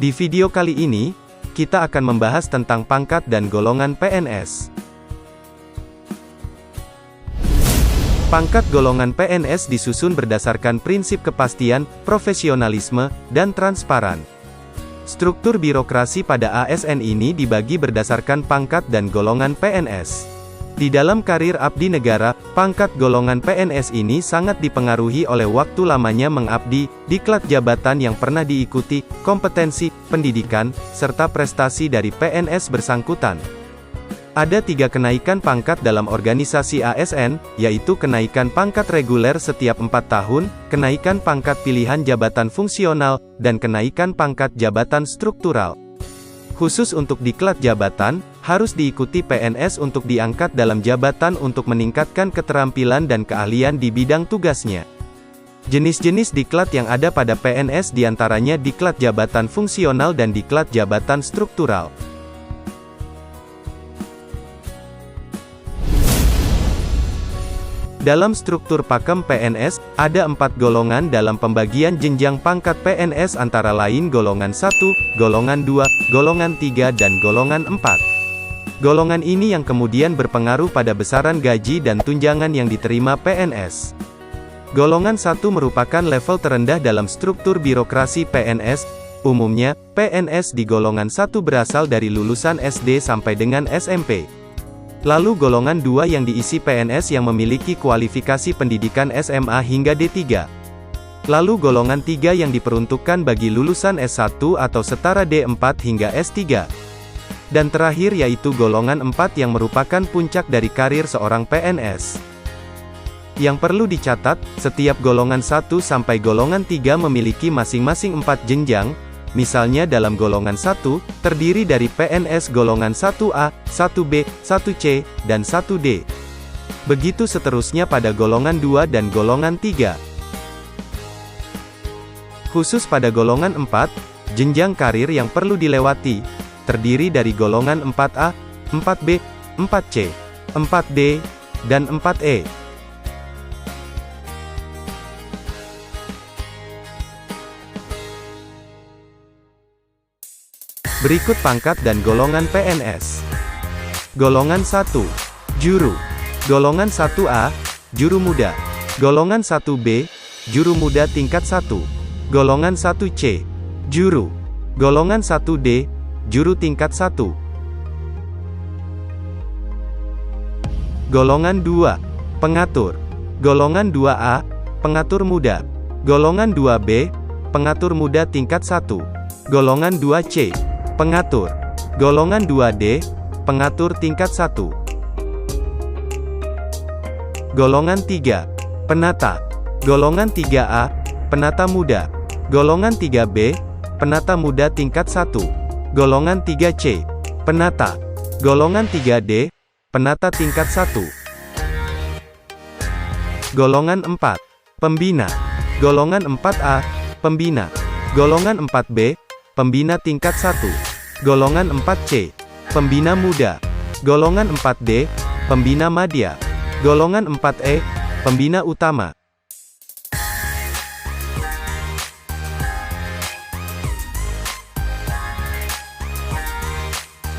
Di video kali ini, kita akan membahas tentang pangkat dan golongan PNS. Pangkat golongan PNS disusun berdasarkan prinsip kepastian, profesionalisme, dan transparan. Struktur birokrasi pada ASN ini dibagi berdasarkan pangkat dan golongan PNS. Di dalam karir abdi negara, pangkat golongan PNS ini sangat dipengaruhi oleh waktu lamanya mengabdi, diklat jabatan yang pernah diikuti, kompetensi, pendidikan, serta prestasi dari PNS bersangkutan. Ada 3 kenaikan pangkat dalam organisasi ASN, yaitu kenaikan pangkat reguler setiap 4 tahun, kenaikan pangkat pilihan jabatan fungsional, dan kenaikan pangkat jabatan struktural. Khusus untuk diklat jabatan, harus diikuti PNS untuk diangkat dalam jabatan untuk meningkatkan keterampilan dan keahlian di bidang tugasnya. Jenis-jenis diklat yang ada pada PNS diantaranya diklat jabatan fungsional dan diklat jabatan struktural. Dalam struktur pakem PNS, ada 4 golongan dalam pembagian jenjang pangkat PNS antara lain golongan 1, golongan 2, golongan 3 dan golongan 4. Golongan ini yang kemudian berpengaruh pada besaran gaji dan tunjangan yang diterima PNS. Golongan 1 merupakan level terendah dalam struktur birokrasi PNS. Umumnya, PNS di golongan 1 berasal dari lulusan SD sampai dengan SMP. Lalu golongan 2 yang diisi PNS yang memiliki kualifikasi pendidikan SMA hingga D3. Lalu golongan 3 yang diperuntukkan bagi lulusan S1 atau setara D4 hingga S3. Dan terakhir yaitu golongan 4 yang merupakan puncak dari karir seorang PNS. Yang perlu dicatat, setiap golongan 1 sampai golongan 3 memiliki masing-masing 4 jenjang. Misalnya dalam golongan 1, terdiri dari PNS golongan 1A, 1B, 1C, dan 1D. Begitu seterusnya pada golongan 2 dan golongan 3. Khusus pada golongan 4, jenjang karir yang perlu dilewati, terdiri dari golongan 4A, 4B, 4C, 4D, dan 4E. Berikut pangkat dan golongan PNS. Golongan 1. Juru. Golongan 1A, Juru Muda. Golongan 1B, Juru Muda tingkat 1. Golongan 1C, Juru. Golongan 1D, Juru tingkat 1. Golongan 2. Pengatur. Golongan 2A, Pengatur Muda. Golongan 2B, Pengatur Muda tingkat 1. Golongan 2C, Pengatur. Golongan 2D, Pengatur tingkat 1. Golongan 3. Penata. Golongan 3A, Penata Muda. Golongan 3B, Penata Muda tingkat 1. Golongan 3C, Penata. Golongan 3D, Penata tingkat 1. Golongan 4. Pembina. Golongan 4A, Pembina. Golongan 4B, Pembina tingkat 1. Golongan 4C, Pembina Muda. Golongan 4D, Pembina Madya. Golongan 4E, Pembina Utama.